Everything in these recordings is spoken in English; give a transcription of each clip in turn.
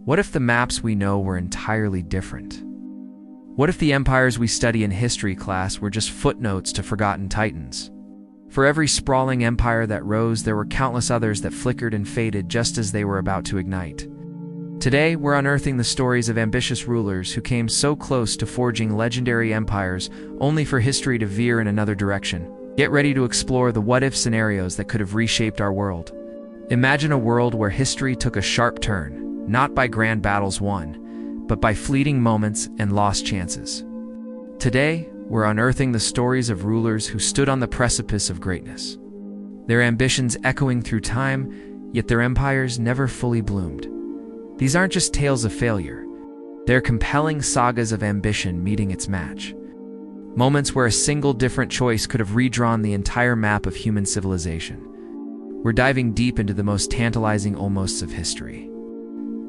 What if the maps we know were entirely different? What if the empires we study in history class were just footnotes to forgotten titans? For every sprawling empire that rose, there were countless others that flickered and faded just as they were about to ignite. Today, we're unearthing the stories of ambitious rulers who came so close to forging legendary empires only for history to veer in another direction. Get ready to explore the what-if scenarios that could have reshaped our world. Imagine a world where history took a sharp turn, not by grand battles won, but by fleeting moments and lost chances. Today, we're unearthing the stories of rulers who stood on the precipice of greatness. Their ambitions echoing through time, yet their empires never fully bloomed. These aren't just tales of failure. They're compelling sagas of ambition meeting its match. Moments where a single different choice could have redrawn the entire map of human civilization. We're diving deep into the most tantalizing almosts of history.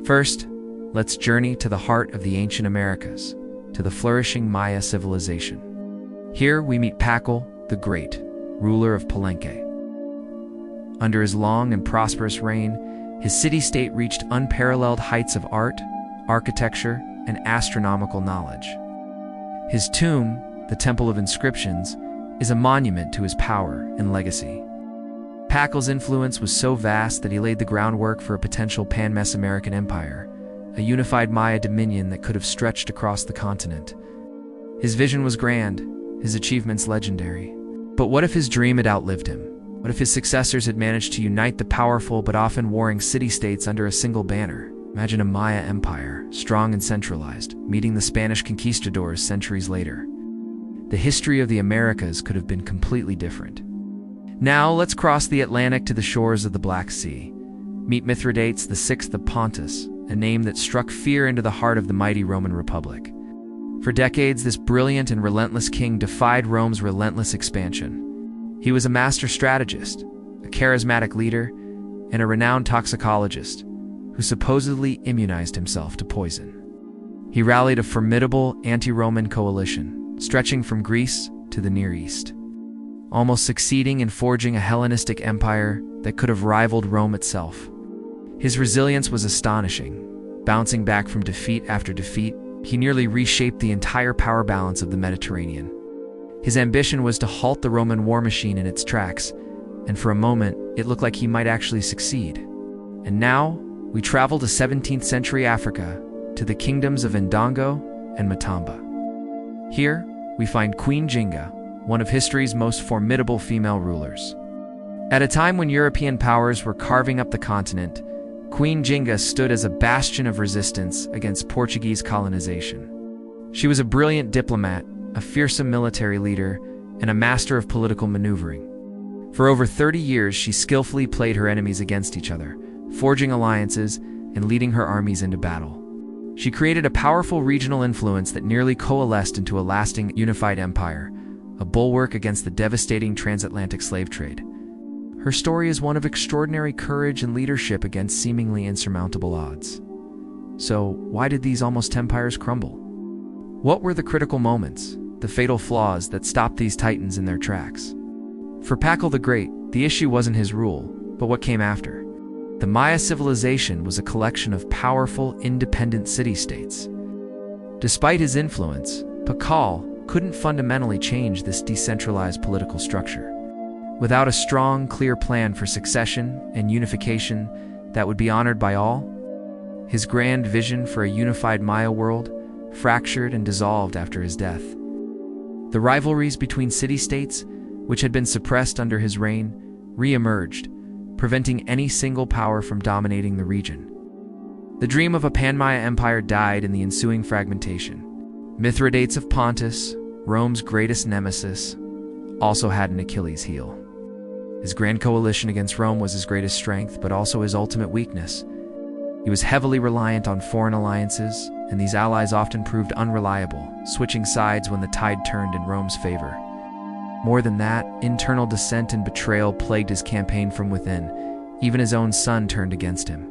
First, let's journey to the heart of the ancient Americas, to the flourishing Maya civilization. Here we meet Pacal the Great, ruler of Palenque. Under his long and prosperous reign, his city-state reached unparalleled heights of art, architecture, and astronomical knowledge. His tomb, the Temple of Inscriptions, is a monument to his power and legacy. Pacal's influence was so vast that he laid the groundwork for a potential pan-Mesoamerican empire, a unified Maya dominion that could have stretched across the continent. His vision was grand, his achievements legendary. But what if his dream had outlived him? What if his successors had managed to unite the powerful but often warring city-states under a single banner? Imagine a Maya empire, strong and centralized, meeting the Spanish conquistadors centuries later. The history of the Americas could have been completely different. Now let's cross the Atlantic to the shores of the Black Sea. Meet Mithridates VI of Pontus, a name that struck fear into the heart of the mighty Roman Republic. For decades, this brilliant and relentless king defied Rome's relentless expansion. He was a master strategist, a charismatic leader, and a renowned toxicologist who supposedly immunized himself to poison. He rallied a formidable anti-Roman coalition, stretching from Greece to the Near East, almost succeeding in forging a Hellenistic empire that could have rivaled Rome itself. His resilience was astonishing. Bouncing back from defeat after defeat, he nearly reshaped the entire power balance of the Mediterranean. His ambition was to halt the Roman war machine in its tracks, and for a moment, it looked like he might actually succeed. And now, we travel to 17th century Africa, to the kingdoms of Ndongo and Matamba. Here, we find Queen Jinga, one of history's most formidable female rulers. At a time when European powers were carving up the continent, Queen Jinga stood as a bastion of resistance against Portuguese colonization. She was a brilliant diplomat, a fearsome military leader, and a master of political maneuvering. For over 30 years, she skillfully played her enemies against each other, forging alliances and leading her armies into battle. She created a powerful regional influence that nearly coalesced into a lasting, unified empire, a bulwark against the devastating transatlantic slave trade. Her story is one of extraordinary courage and leadership against seemingly insurmountable odds. So, why did these almost empires crumble? What were the critical moments, the fatal flaws that stopped these titans in their tracks? For Pacal the Great, the issue wasn't his rule, but what came after. The Maya civilization was a collection of powerful, independent city-states. Despite his influence, Pacal couldn't fundamentally change this decentralized political structure. Without a strong, clear plan for succession and unification that would be honored by all, his grand vision for a unified Maya world fractured and dissolved after his death. The rivalries between city-states, which had been suppressed under his reign, re-emerged, preventing any single power from dominating the region. The dream of a pan-Maya empire died in the ensuing fragmentation. Mithridates of Pontus, Rome's greatest nemesis, also had an Achilles heel. His grand coalition against Rome was his greatest strength, but also his ultimate weakness. He was heavily reliant on foreign alliances, and these allies often proved unreliable, switching sides when the tide turned in Rome's favor. More than that, internal dissent and betrayal plagued his campaign from within. Even his own son turned against him.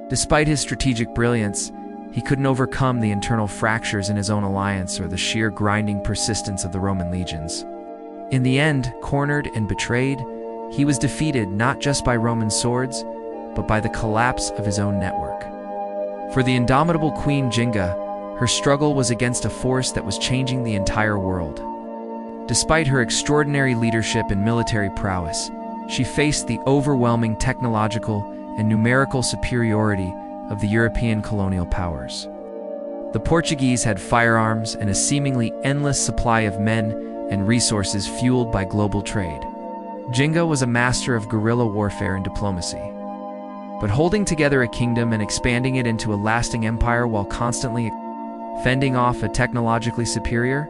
Despite his strategic brilliance, he couldn't overcome the internal fractures in his own alliance or the sheer grinding persistence of the Roman legions. In the end, cornered and betrayed, he was defeated not just by Roman swords, but by the collapse of his own network. For the indomitable Queen Jinga, her struggle was against a force that was changing the entire world. Despite her extraordinary leadership and military prowess, she faced the overwhelming technological and numerical superiority of the European colonial powers. The Portuguese had firearms and a seemingly endless supply of men and resources fueled by global trade. Jinga was a master of guerrilla warfare and diplomacy. But holding together a kingdom and expanding it into a lasting empire while constantly fending off a technologically superior,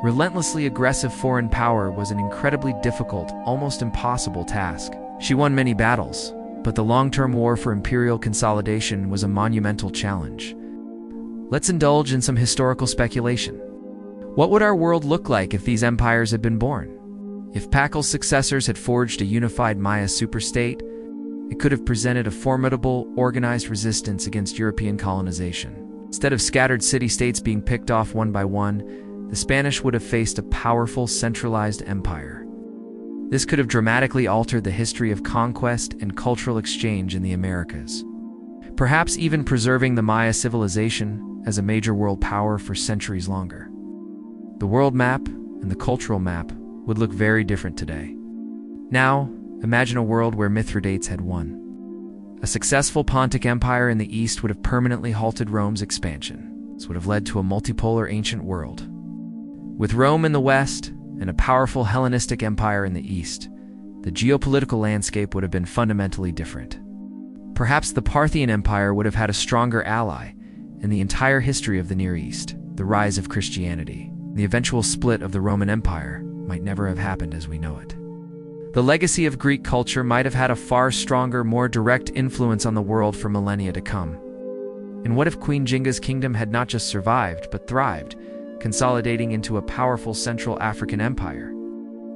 relentlessly aggressive foreign power was an incredibly difficult, almost impossible task. She won many battles, but the long-term war for imperial consolidation was a monumental challenge. Let's indulge in some historical speculation. What would our world look like if these empires had been born? If Pacal's successors had forged a unified Maya superstate, it could have presented a formidable, organized resistance against European colonization. Instead of scattered city-states being picked off one by one, the Spanish would have faced a powerful, centralized empire. This could have dramatically altered the history of conquest and cultural exchange in the Americas, perhaps even preserving the Maya civilization as a major world power for centuries longer. The world map and the cultural map would look very different today. Now, imagine a world where Mithridates had won. A successful Pontic empire in the east would have permanently halted Rome's expansion. This would have led to a multipolar ancient world. With Rome in the west and a powerful Hellenistic empire in the east, the geopolitical landscape would have been fundamentally different. Perhaps the Parthian Empire would have had a stronger ally in the entire history of the Near East. The rise of Christianity, the eventual split of the Roman Empire, might never have happened as we know it. The legacy of Greek culture might have had a far stronger, more direct influence on the world for millennia to come. And what if Queen Jinga's kingdom had not just survived, but thrived, consolidating into a powerful Central African empire?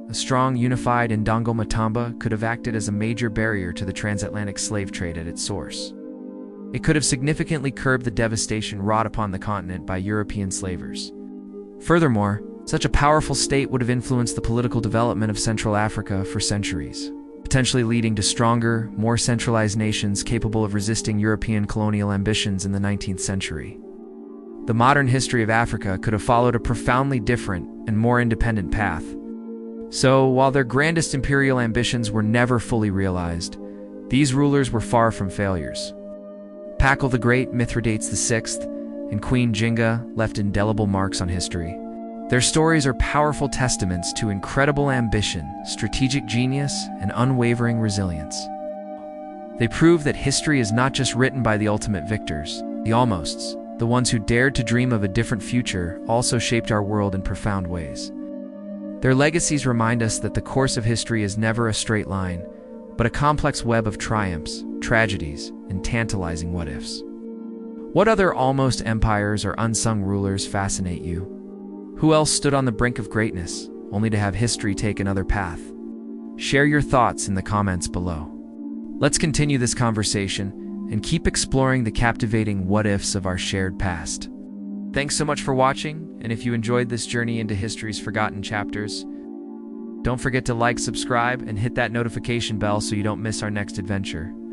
A strong, unified Ndongo Matamba could have acted as a major barrier to the transatlantic slave trade at its source. It could have significantly curbed the devastation wrought upon the continent by European slavers. Furthermore, such a powerful state would have influenced the political development of Central Africa for centuries, potentially leading to stronger, more centralized nations capable of resisting European colonial ambitions in the 19th century. The modern history of Africa could have followed a profoundly different and more independent path. So, while their grandest imperial ambitions were never fully realized, these rulers were far from failures. Pacal the Great, Mithridates VI, and Queen Jinga left indelible marks on history. Their stories are powerful testaments to incredible ambition, strategic genius, and unwavering resilience. They prove that history is not just written by the ultimate victors, the almosts, the ones who dared to dream of a different future, also shaped our world in profound ways. Their legacies remind us that the course of history is never a straight line, but a complex web of triumphs, tragedies, and tantalizing what-ifs. What other almost empires or unsung rulers fascinate you? Who else stood on the brink of greatness, only to have history take another path? Share your thoughts in the comments below. Let's continue this conversation and keep exploring the captivating what-ifs of our shared past. Thanks so much for watching, and if you enjoyed this journey into history's forgotten chapters, don't forget to like, subscribe, and hit that notification bell so you don't miss our next adventure.